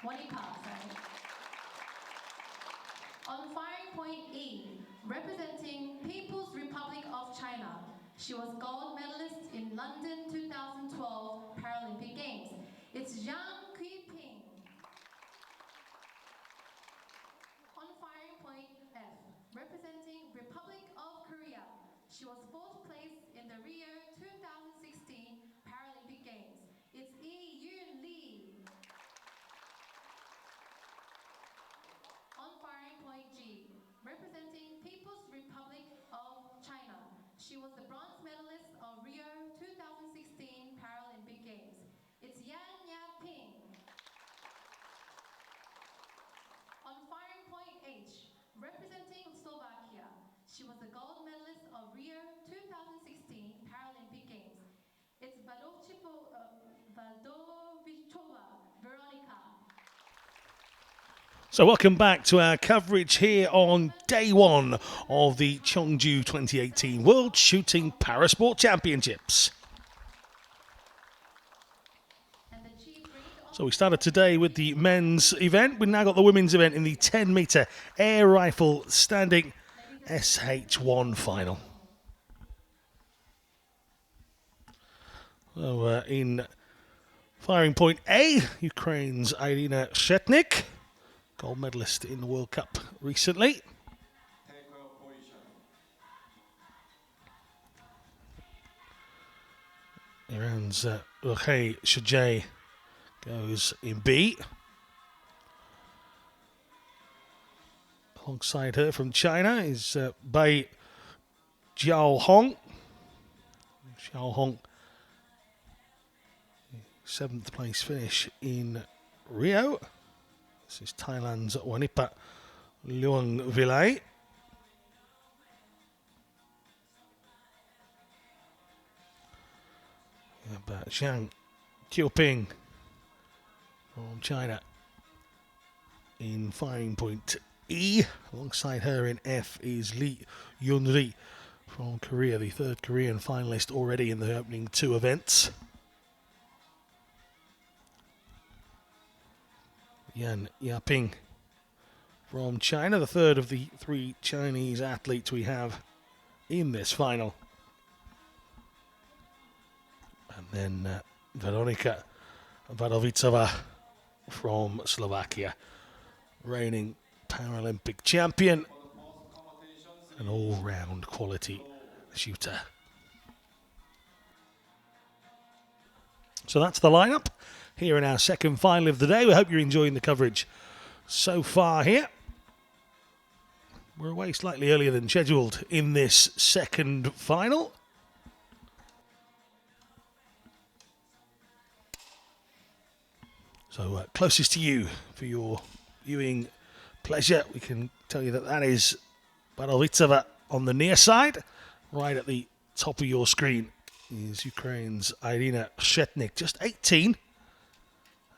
On firing point E, representing People's Republic of China, she was gold medalist in London 2012 Paralympic Games. It's Zhang Kuiping. On firing point F, representing Republic of Korea, she was fourth place in the Rio 2016 Paralympic Games. It's Yi Yun Lee. On firing point G, representing People's Republic of China, she was the bronze medalist of Rio 2016 Paralympic Games. It's Yan Yaping. On firing point H, representing Slovakia, she was the gold medalist of Rio 2016 Paralympic Games. It's Valdovichova Veronica. So welcome back to our coverage here on day one of the Cheongju 2018 World Shooting Parasport Championships. So we started today with the men's event. We've now got the women's event in the 10-metre air rifle standing SH1 final. So in firing point A, Ukraine's Irina Shetnik, gold medalist in the World Cup recently. Iran's Urhay Shajay goes in B. Alongside her from China is Bai Jiaohong. Xiaohong, 7th place finish in Rio. This is Thailand's Wanipat Luangvilai. But Zhang Qiuping from China in firing point E. Alongside her in F is Lee Yunri from Korea, the 3rd Korean finalist already in the opening 2 events. Yan Yaping from China, the 3rd of the 3 Chinese athletes we have in this final. And then Veronika Vadovicova from Slovakia, reigning Paralympic champion, an all-round quality shooter. So that's the lineup here in our second final of the day. We hope you're enjoying the coverage so far here. We're away slightly earlier than scheduled in this second final. So closest to you for your viewing pleasure, we can tell you that that is Barovitseva on the near side. Right at the top of your screen is Ukraine's Irina Shetnik, just 18,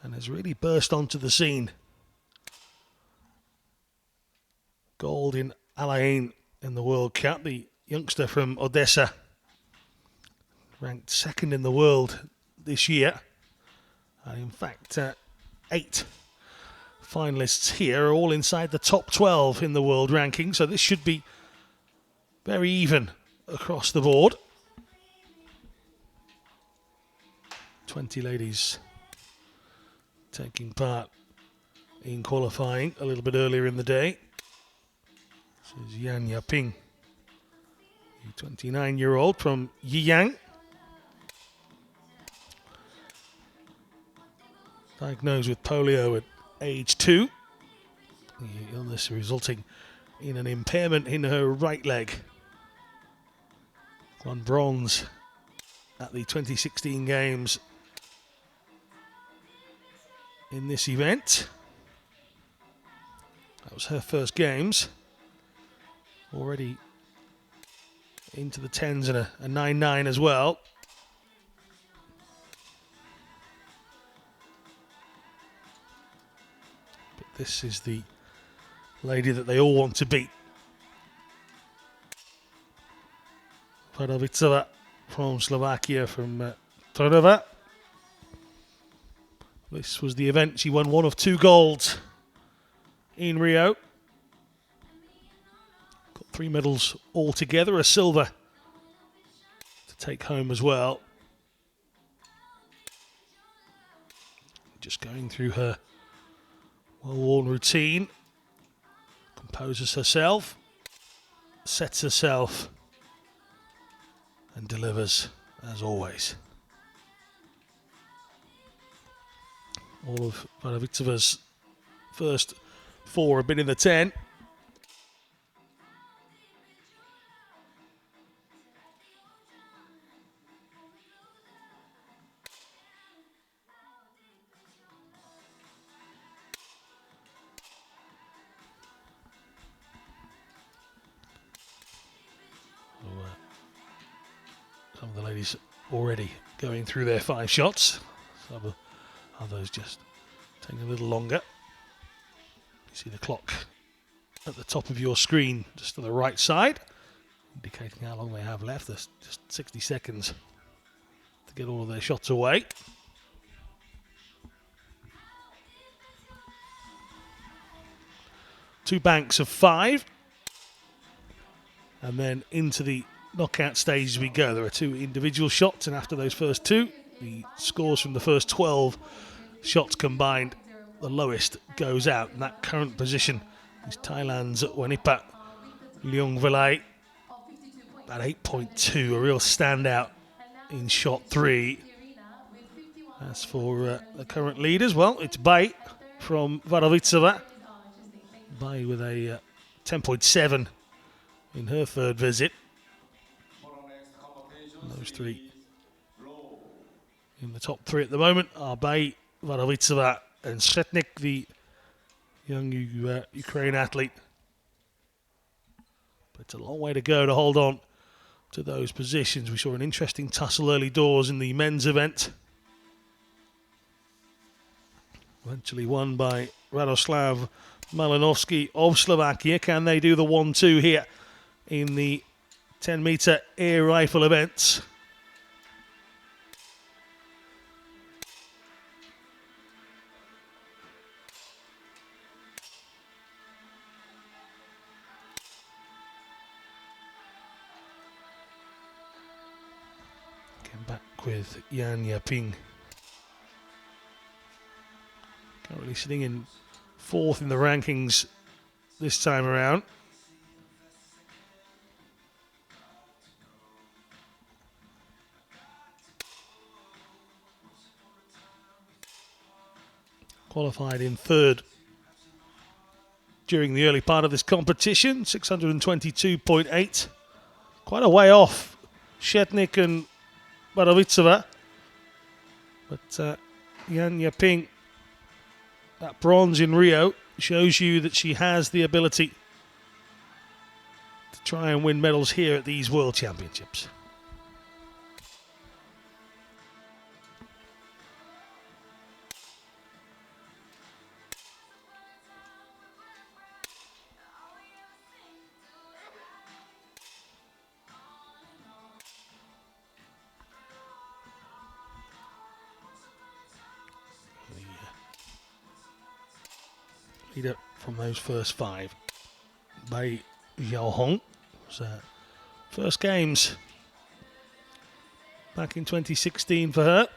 and has really burst onto the scene. Gold in Alain in the World Cup, the youngster from Odessa, ranked 2nd in the world this year. And in fact, 8 finalists here are all inside the top 12 in the world ranking, so this should be very even across the board. 20 ladies taking part in qualifying a little bit earlier in the day. This is Yan Yaping, the 29-year-old from Yiyang. Diagnosed with polio at age 2. The illness resulting in an impairment in her right leg. Won bronze at the 2016 Games in this event. That was her first Games. Already into the 10s and a 9-9 as well. This is the lady that they all want to beat. Vadovicova from Slovakia, from Trnava. This was the event she won one of 2 golds in Rio. Got 3 medals altogether, a silver to take home as well. Just going through her well-worn routine. Composes herself, sets herself, and delivers as always. All of Varavitsova's first 4 have been in the 10. Some of the ladies already going through their 5 shots. Some others just taking a little longer. You see the clock at the top of your screen, just to the right side, indicating how long they have left. There's just 60 seconds to get all of their shots away. Two banks of 5. And then into the knockout stage we go. There are 2 individual shots, and after those first 2, the scores from the first 12 shots combined, the lowest goes out. And that current position is Thailand's Wanipa Leongvilai, about 8.2, a real standout in shot 3. As for the current leaders, well, it's Bai from Varavitsova. Bai with a 10.7 in her 3rd visit. And those 3 in the top 3 at the moment are Bai, Varavitsova and Shetnik, the young Ukraine athlete. But it's a long way to go to hold on to those positions. We saw an interesting tussle early doors in the men's event. Eventually won by Radoslav Malinovsky of Slovakia. Can they do the 1-2 here in the 10-metre air rifle events? Came back with Yan Yaping. Currently sitting in 4th in the rankings this time around. Qualified in 3rd during the early part of this competition, 622.8. Quite a way off Shetnik and Varavitsova. But Yan Yaping, that bronze in Rio, shows you that she has the ability to try and win medals here at these World Championships. Leader from those first 5, Bai Xiaohong. First games back in 2016 for her.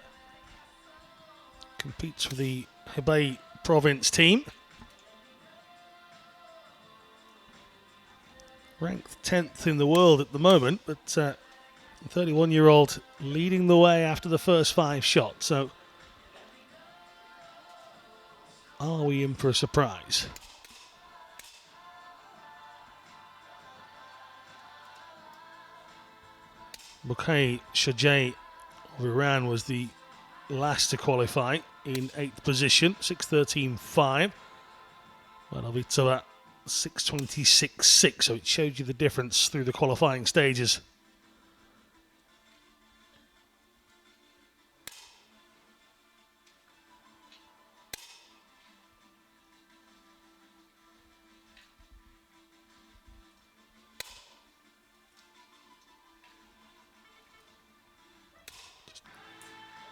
Competes for the Hebei province team. Ranked 10th in the world at the moment, but the 31-year-old leading the way after the first 5 shots. So are we in for a surprise? Bukai Shajai of Iran was the last to qualify in 8th position, 6:13.5. Varavitsova 6:26.6, so it showed you the difference through the qualifying stages.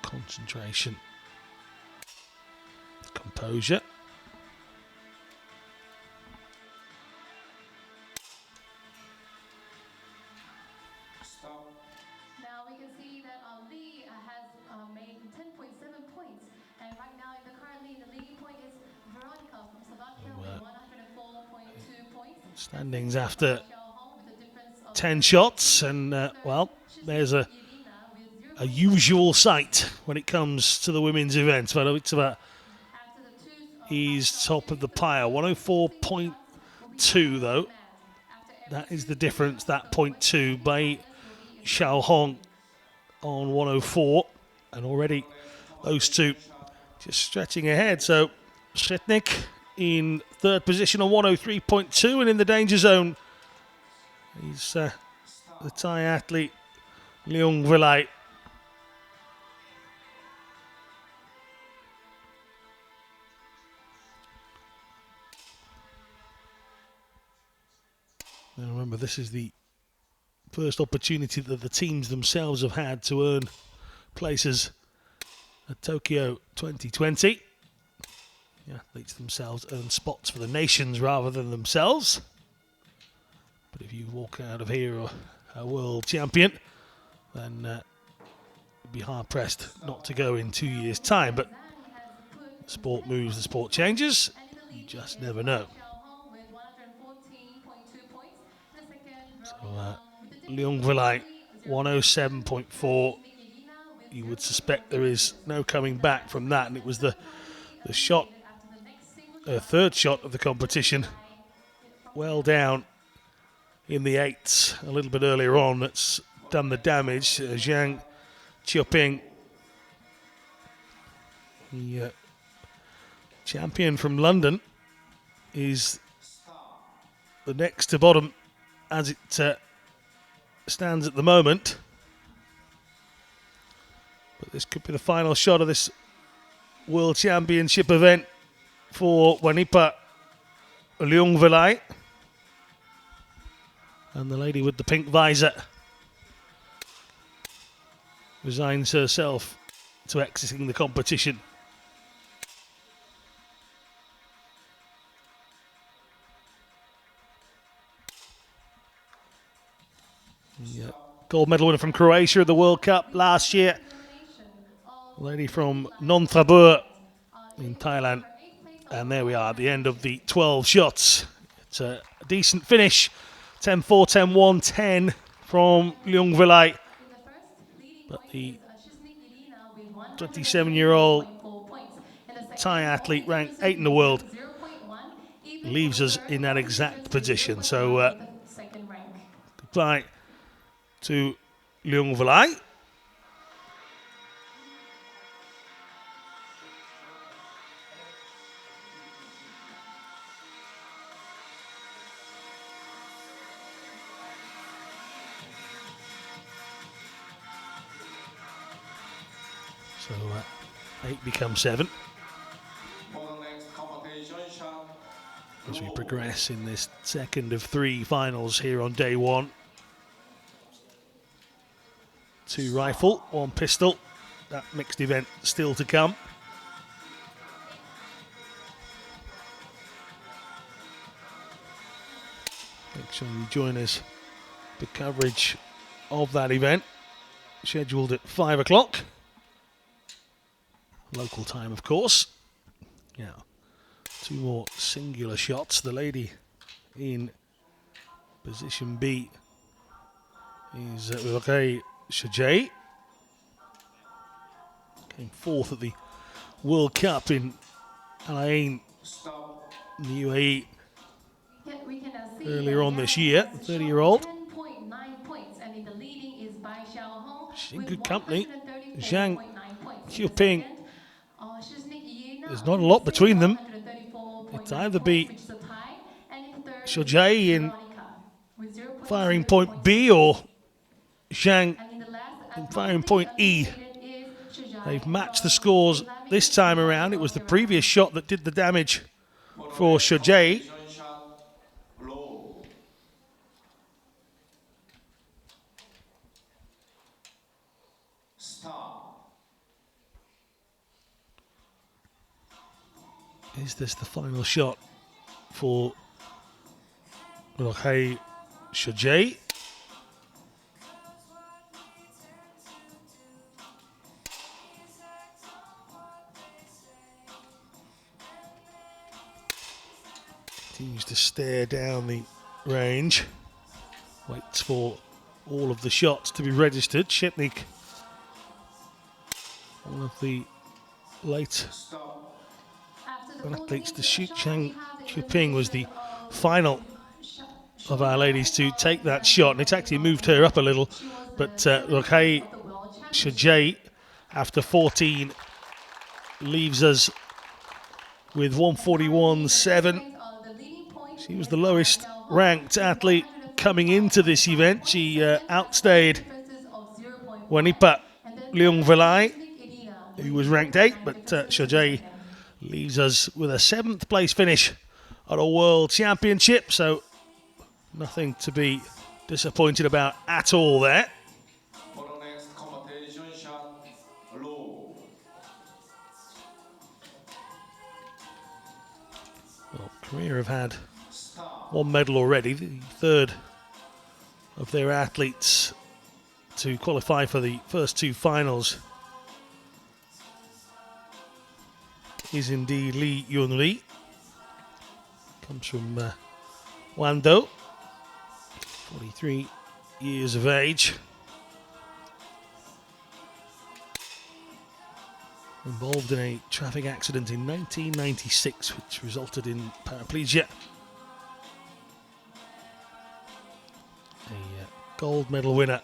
Concentration composure. Now we can see that Lee has made 10.7 points, and right now currently the leading point is Veronica from Slovakia with 104.2 points. Standings after Xiao Hong with a difference of 10 shots, and well, there's a usual sight when it comes to the women's event. But it's about he's top of the pile, 104.2 though. That is the difference, that 0.2 by Xiao Hong on 104, and already those two just stretching ahead. So Shetnik in third position on 103.2, and in the danger zone he's the Thai athlete Leung Vilai. Now remember, this is the first opportunity that the teams themselves have had to earn places at Tokyo 2020. The athletes themselves earn spots for the nations rather than themselves. But if you walk out of here a world champion, then you'd be hard pressed not to go in 2 years' time. But the sport moves, the sport changes. You just never know. So Leung Vilai 107.4. You would suspect there is no coming back from that, and it was the shot, third shot of the competition, well down in the eights a little bit earlier on, that's done the damage. Zhang Qiuping, the champion from London, is the next to bottom as it stands at the moment. But this could be the final shot of this World Championship event for Wanipa Leung Vilai. And the lady with the pink visor resigns herself to exiting the competition. The gold medal winner from Croatia at the World Cup last year, a lady from Non Thabur in Thailand. And there we are at the end of the 12 shots. It's a decent finish. 10-4, 10-1, 10 from Leung Vilai. But the 27-year-old Thai athlete, ranked 8 in the world, leaves us in that exact position. So goodbye to Leung Vilai. So 8 becomes 7. As we progress in this second of 3 finals here on day 1. 2 rifle, 1 pistol. That mixed event still to come. Make sure you join us for coverage of that event, scheduled at 5 o'clock. Local time, of course. Now, 2 more singular shots. The lady in position B is Urey Shajay. Came 4th at the World Cup in Al Ain, in the UAE, earlier on this year. 30-year-old. She's in good company. Zhang Qiuping. There's not a lot between them. It's either be Shojai in firing point B or Zhang in firing point E. They've matched the scores this time around. It was the previous shot that did the damage for Shojai. Is this the final shot for SH1? Continues to stare down the range. Waits for all of the shots to be registered. Shipnik, one of the late athletes to shoot. Cheongju was the final of our ladies to take that shot, and it actually moved her up a little. But SH1, after 14, leaves us with 141.7. She was the lowest ranked athlete coming into this event. She outstayed Wanipa Leungvelai, who was ranked 8, but SH1 leaves us with a 7th place finish at a World Championship, so nothing to be disappointed about at all there. For the next competition shot, low. Well, Korea have had one medal already, the third of their athletes to qualify for the first 2 finals is indeed Lee Yunri. Comes from Wando, 43 years of age. Involved in a traffic accident in 1996, which resulted in paraplegia. A gold medal winner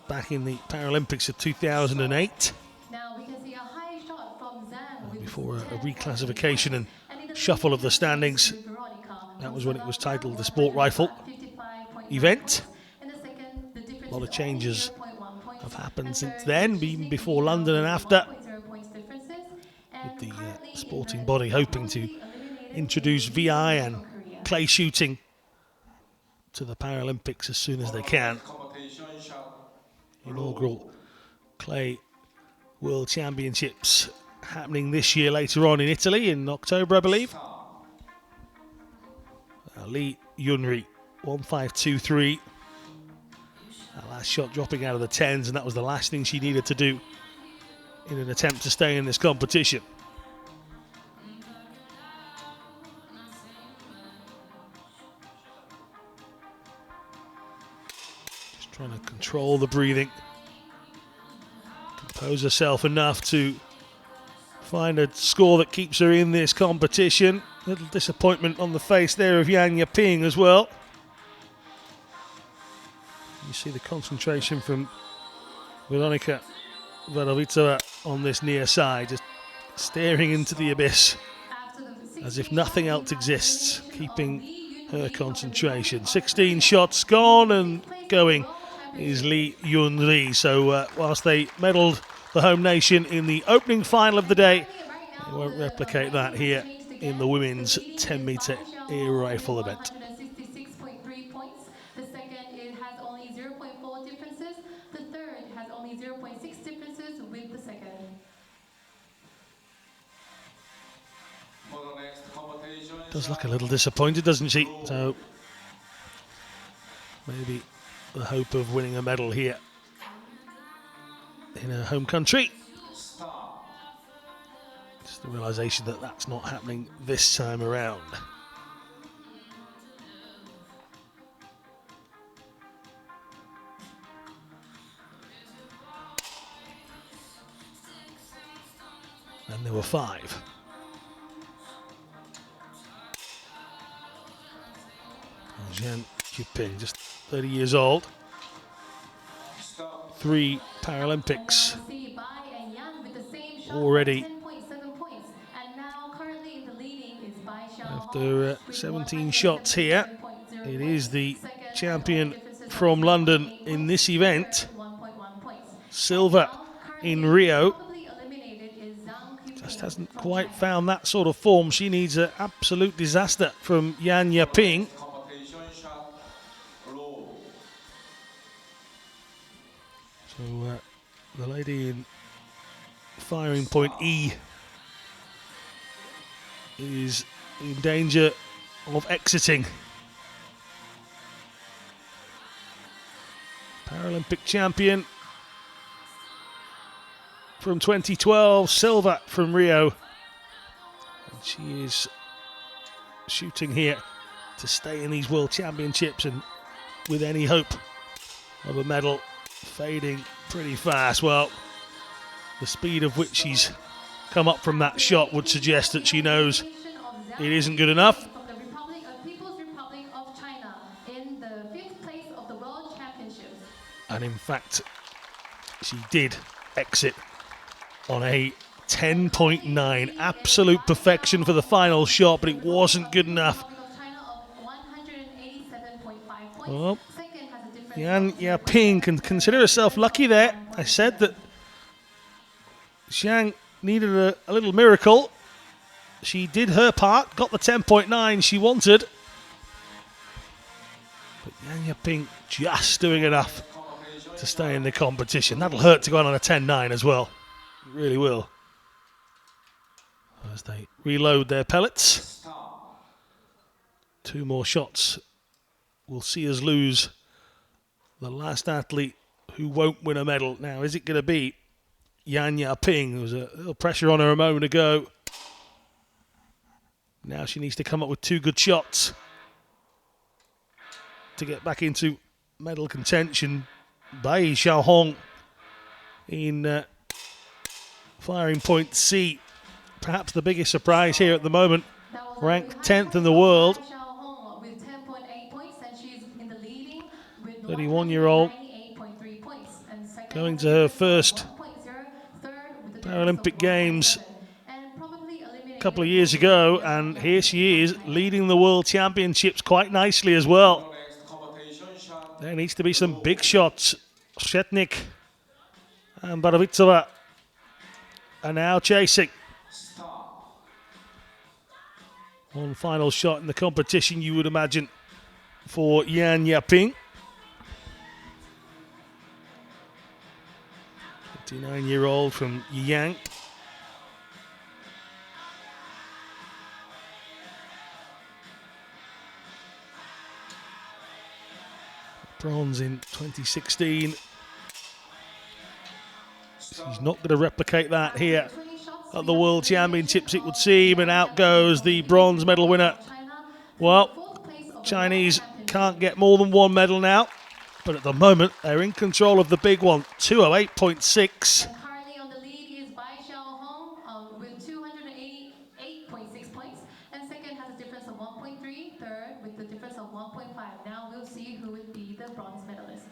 back in the Paralympics of 2008. Now we can see a high shot from Zhang with Before a 10 reclassification and in the shuffle of the lead, standings. Veronica. That was when it was titled the Sport Rifle 55.9 event. In the second, the difference A lot of is only changes 0.1 points. have happened And since third, then, Cheongju even before with London and after, 1.0 points differences. with And the currently in sporting red, body hoping to currently eliminated introduce is VI Cheongju and from Korea. clay shooting to the Paralympics as soon as they can. Competition shot, Inaugural clay World Championships happening this year later on in Italy in October, I believe. Lee Yunri, 1.523. That last shot dropping out of the 10s, and that was the last thing she needed to do in an attempt to stay in this competition. Just trying to control the breathing, compose herself enough to find a score that keeps her in this competition. Little disappointment on the face there of Yang Yaping as well. You see the concentration from Veronika Varovicova on this near side, just staring into the abyss as if nothing else exists, keeping her concentration. 16 shots gone, and going is Lee Yunri. So whilst they medalled the home nation in the opening final of the day, they won't replicate that here in the women's 10-metre air rifle event. 166.3 points. The second, it has only 0.4 differences. The third has only 0.6 differences with the second. for the next competition Does look a shot, little disappointed, doesn't she? So maybe the hope of winning a medal here in her home country. stop. Just the realisation that that's not happening this time around. And there were 5. Zhang Yuping, just 30 years old. Stop. 3 Paralympics And now we see Bai and Yang with the same shot, already 10.7 points. And now currently in the leading is Bai Xiaohong after with 17 shots here. 177.0 It is the points. Second, champion differences from of London 0.8 in points. this event. Third, 1.1 points. Silver Now, currently in Rio. probably eliminated is Zhang Yuping Just hasn't from quite China. found that sort of form. She needs an absolute disaster from Yang Yaping. Competition shot, low. So the lady in firing point E is in danger of exiting. Paralympic champion from 2012, silver from Rio. And she is shooting here to stay in these World Championships, and with any hope of a medal fading pretty fast. Well, the speed of which she's come up from that shot would suggest that she knows it isn't good enough. From the People's Republic of China in the 5th place of the World Championships. And in fact, she did exit on a 10.9. Absolute perfection for the final shot, but it wasn't good enough. Well, Yan Yaping can consider herself lucky there. I said that Xiang needed a little miracle. She did her part, got the 10.9 she wanted. But Yan Yaping just doing enough to stay in the competition. That'll hurt to go on a 10.9 as well. It really will. As they reload their pellets. 2 more shots will see us lose the last athlete who won't win a medal. Now, is it going to be Yan Yaping? There was a little pressure on her a moment ago. Now she needs to come up with 2 good shots to get back into medal contention. Bai Xiaohong in firing point C. Perhaps the biggest surprise here at the moment. Ranked 10th in the world. 31-year-old going to her first Paralympic Games a couple of years ago, and here she is leading the World Championships quite nicely as well. There needs to be some big shots. Shetnik and Barovitsova are now chasing. One final shot in the competition, you would imagine, for Yan Yaping. 29-year-old from Yang. Bronze in 2016. She's not going to replicate that here at the World Championships, it would seem, and out goes the bronze medal winner. Well, Chinese can't get more than 1 medal now, but at the moment they're in control of the big one. 208.6. Currently on the lead is Bai Xiaohong with 288.6 points, and second has a difference of 1.3, third with the difference of 1.5. Now we'll see who would be the bronze medalist.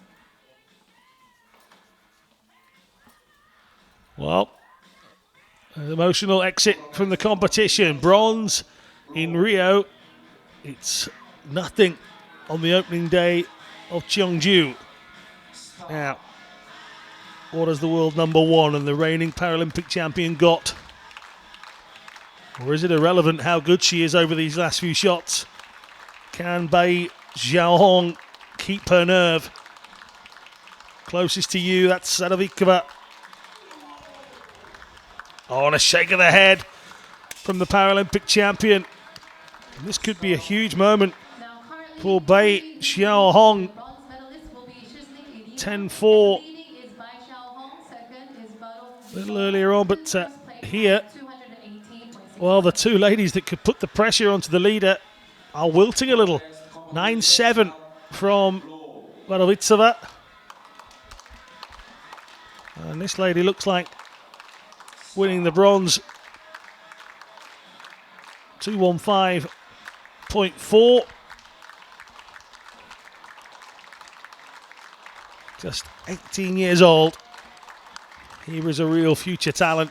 Well, an emotional exit from the competition. Bronze in Rio. It's nothing on the opening day of Cheongju. Now, what has the world number 1 and the reigning Paralympic champion got? Or is it irrelevant how good she is over these last few shots? Can Bai Xiaohong keep her nerve? Closest to you, that's Sadavikova. Oh, and a shake of the head from the Paralympic champion. And this could be a huge moment for Bai Xiaohong. 10-4 a little earlier on, but here, well, the 2 ladies that could put the pressure onto the leader are wilting a little. 9-7 from Varovitsova. And this lady looks like winning the bronze. 215.4. Just 18 years old. Here is a real future talent.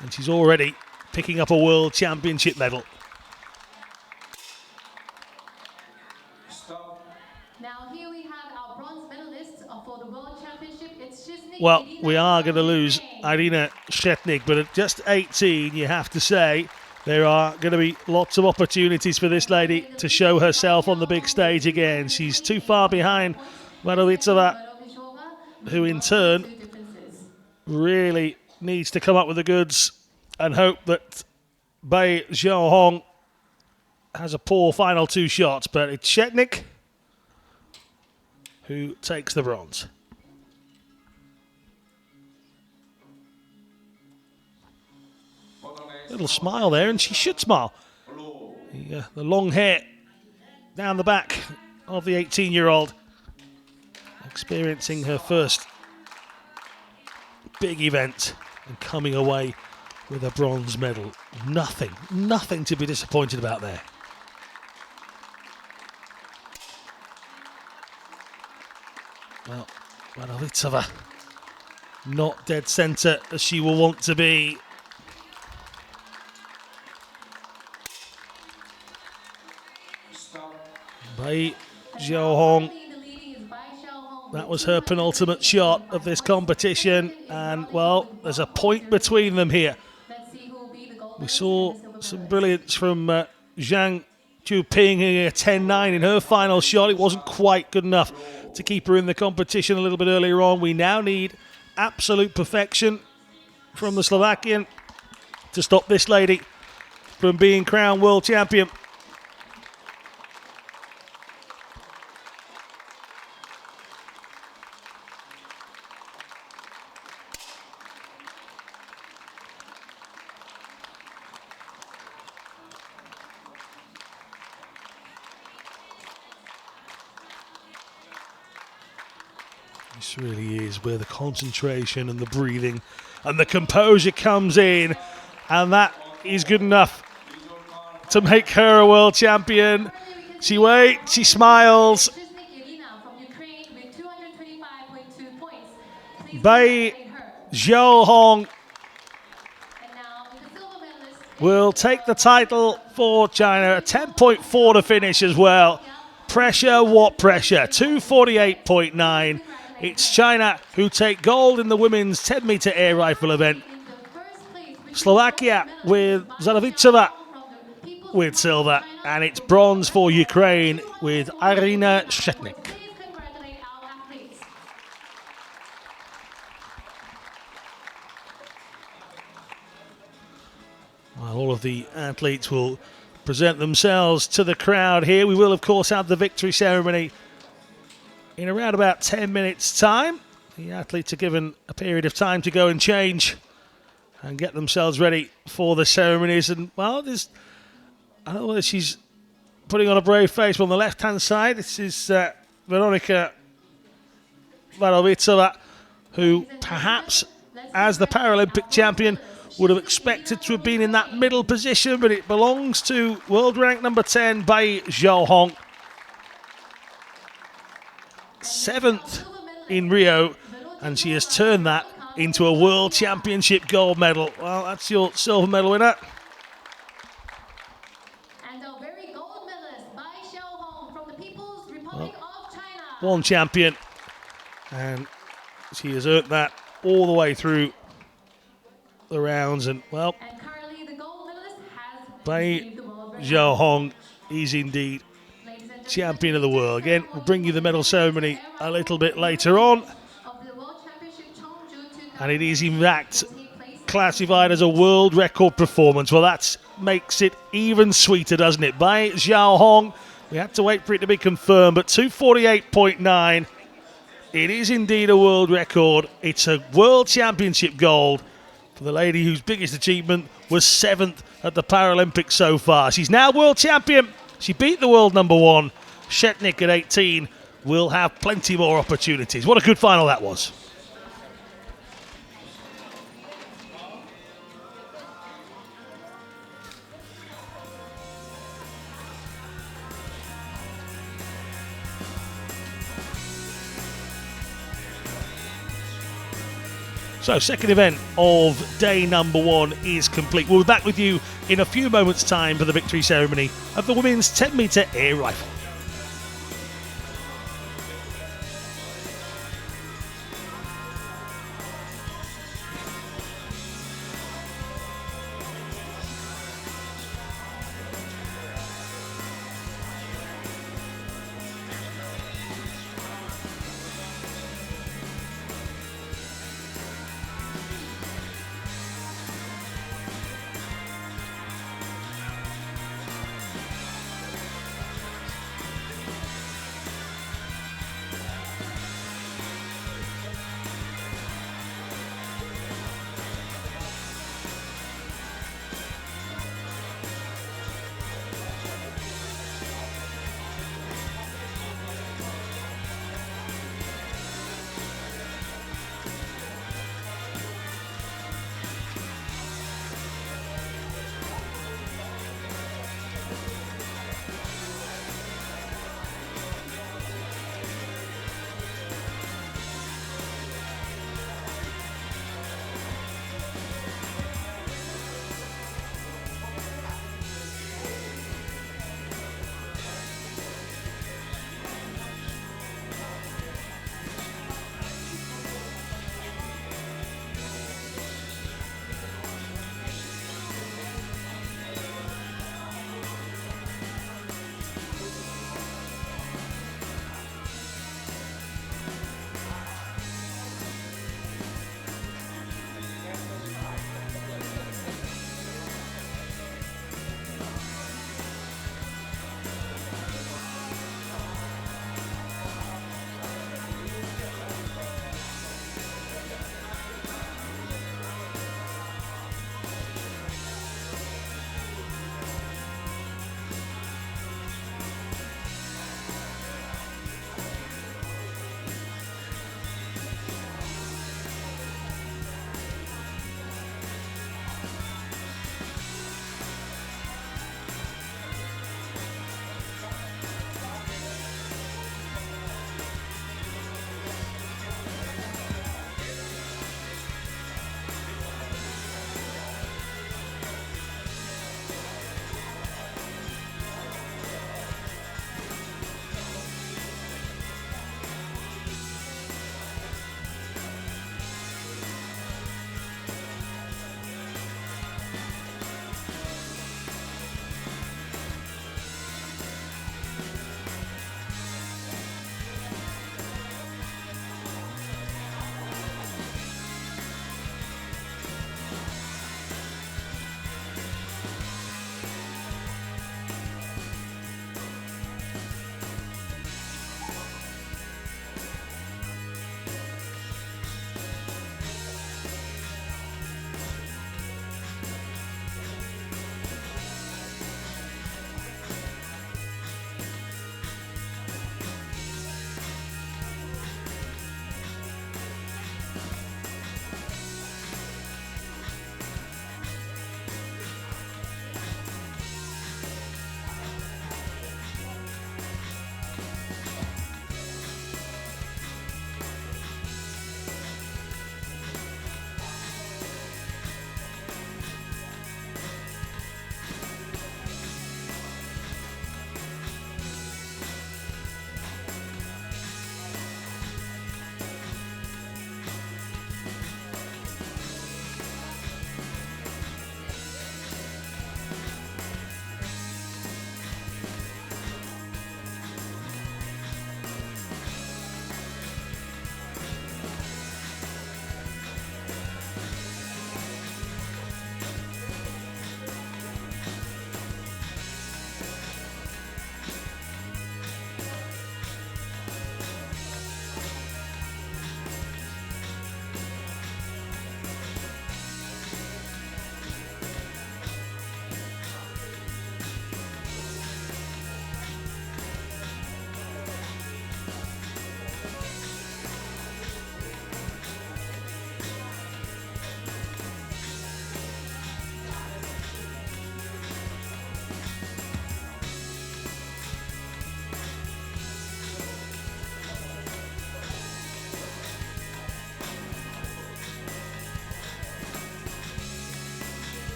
And she's already picking up a World Championship medal. Now here we have our bronze medalist for the World Championship. It's Well, we are going to lose Irina Shetnik, but at just 18, you have to say, there are going to be lots of opportunities for this lady to show herself on the big stage again. She's too far behind Varovitsova, who in turn really needs to come up with the goods and hope that Bai Xiaohong has a poor final two shots, but it's Shetnik who takes the bronze. Little smile there, and she should smile. The long hair down the back of the 18-year-old, experiencing her first big event and coming away with a bronze medal. Nothing to be disappointed about there. Well, Valovitsova not dead centre as she will want to be. Bai Xiaohong, that was her penultimate shot of this competition, and well, there's a point between them here. We saw some brilliance from Zhang Juping here, 10-9 in her final shot. It wasn't quite good enough to keep her in the competition a little bit earlier on. We now need absolute perfection from the Slovakian to stop this lady from being crowned world champion. This really is where the concentration and the breathing and the composure comes in, and that is good enough to make her a world champion. She waits, she smiles. Bai Xiaohong will take the title for China. A 10.4 to finish as well. Pressure, what pressure? 248.9. It's China who take gold in the women's 10-meter air rifle event. Slovakia with Zalavitsova with silver, and it's bronze for Ukraine with Irina Shetnik. Well, all of the athletes will present themselves to the crowd here. We will, of course, have the victory ceremony in around about 10 minutes' time. The athletes are given a period of time to go and change and get themselves ready for the ceremonies. And, well, I don't know whether she's putting on a brave face, but on the left-hand side, this is Veronika Valovitsova, who perhaps, as the Paralympic champion, would have expected to have been in that middle position, but it belongs to world rank number 10, Bai Xiaohong. 7th in Rio, and she has turned that into a World Championship gold medal. Well, that's your silver medal winner. And a very gold medalist, Bai Xiaohong from the People's Republic of China. One champion, and she has earned that all the way through the rounds. And, well, and currently the gold medalist has Bai received the world record. Xiaohong is indeed champion of the world. Again, we'll bring you the medal ceremony a little bit later on. Of the World Championship Cheongju And it is in fact classified as a world record performance. Well, that makes it even sweeter, doesn't it? Bai Xiaohong, we had to wait for it to be confirmed, but 248.9. It is indeed a world record. It's a World Championship gold for the lady whose biggest achievement was 7th at the Paralympics so far. She's now world champion. She beat the world number 1. Shetnik at 18 will have plenty more opportunities. What a good final that was. So, second event of day number 1 is complete. We'll be back with you in a few moments' time for the victory ceremony of the women's 10-meter air rifle.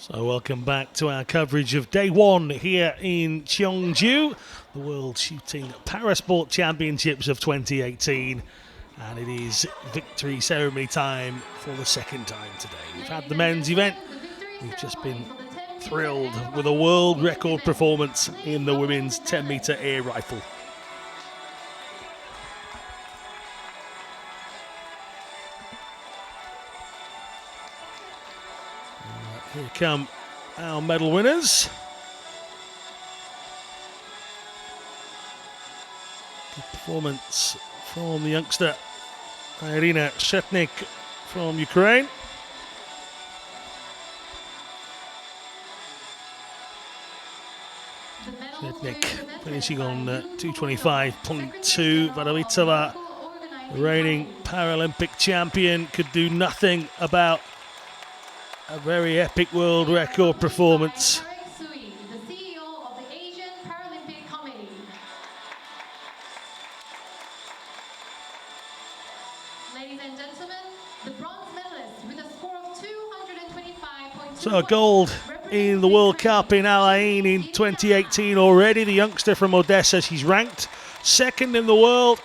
So welcome back to our coverage of day one here in Cheongju, the World Shooting Parasport Championships of 2018. And it is victory ceremony time for the second time today. We've had the men's event. We've just been thrilled with a world record performance in the women's 10-meter air rifle. Here come our medal winners. Good performance from the youngster Irina Shetnik from Ukraine. Shetnik finishing on 225.2. Varovitsova, the reigning Paralympic champion, could do nothing about a very epic world record performance. The CEO of the Asian Paralympic Committee. Ladies and gentlemen, the bronze medalist with a score of 225.2. So a gold in the World Cup in Al Ain in 2018 already. The youngster from Odessa, she's ranked second in the world.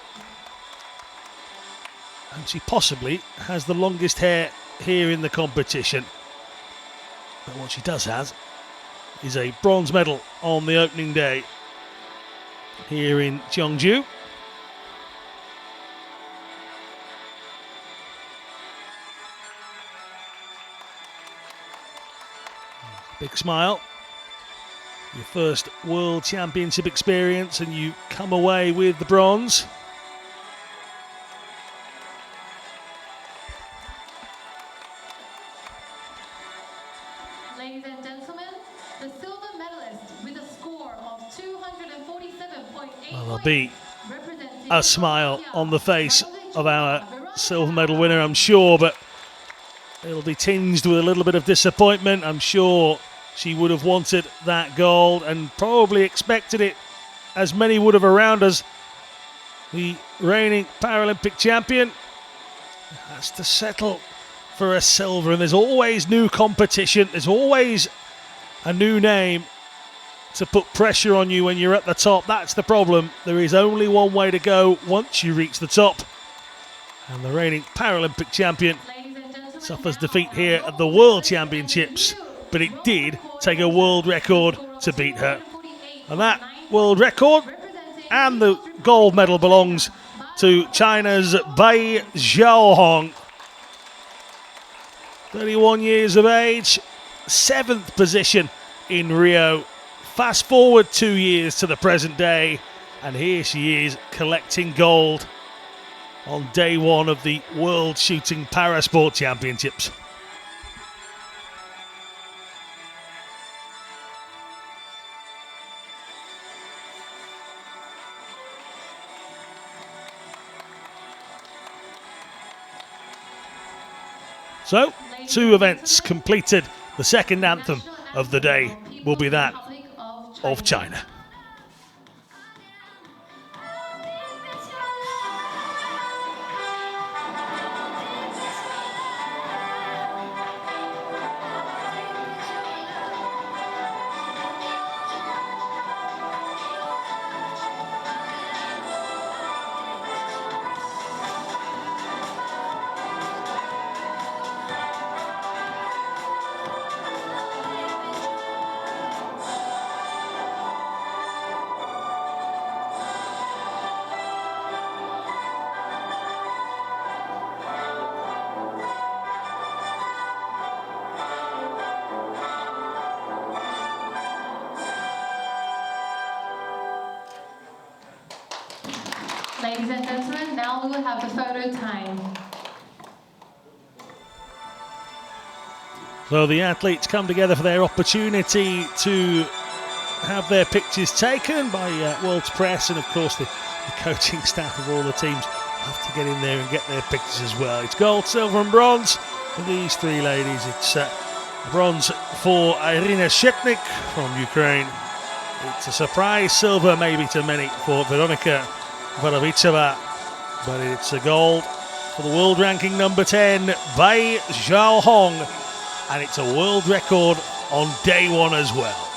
And she possibly has the longest hair here in the competition. But what she does have is a bronze medal on the opening day here in Cheongju. Big smile. Your first World Championship experience and you come away with the bronze. Ladies and gentlemen, the silver medalist with a score of 247.8. Well, there'll be a smile on the face of our silver medal winner, I'm sure, but it'll be tinged with a little bit of disappointment. I'm sure she would have wanted that gold and probably expected it, as many would have around us. The reigning Paralympic champion has to settle for a silver, and there's always new competition. There's always a new name to put pressure on you when you're at the top. That's the problem. There is only one way to go once you reach the top. And the reigning Paralympic champion suffers defeat here at the World Championships, but it did take a world record to beat her. And that world record and the gold medal belongs to China's Bai Xiaohong. 31 years of age, 7th position in Rio. Fast forward 2 years to the present day, and here she is collecting gold on day one of the World Shooting Parasport Championships. So, 2 events completed. The second anthem of the day will be that of China. Ladies and gentlemen, now we will have the photo time. So the athletes come together for their opportunity to have their pictures taken by World's Press, and of course the coaching staff of all the teams have to get in there and get their pictures as well. It's gold, silver and bronze for these 3 ladies. It's bronze for Irina Shetnik from Ukraine. It's a surprise silver maybe to many for Veronika Varovitsova, but it's a gold for the world ranking number 10, Bai Xiaohong, and it's a world record on day one as well.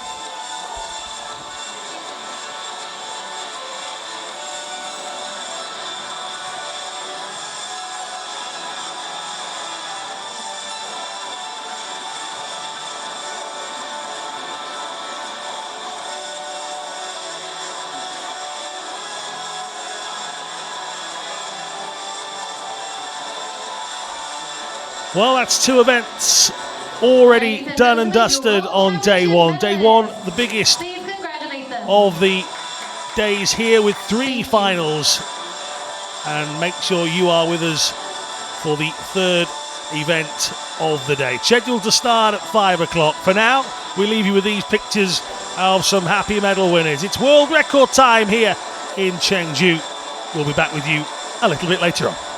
Well, that's two events already done and dusted on day one. Day one, the biggest Please congratulate them. of the days here with 3 finals. And make sure you are with us for the third event of the day. Scheduled to start at 5 o'clock. For now, we leave you with these pictures of some happy medal winners. It's world record time here in Cheongju. We'll be back with you a little bit later on.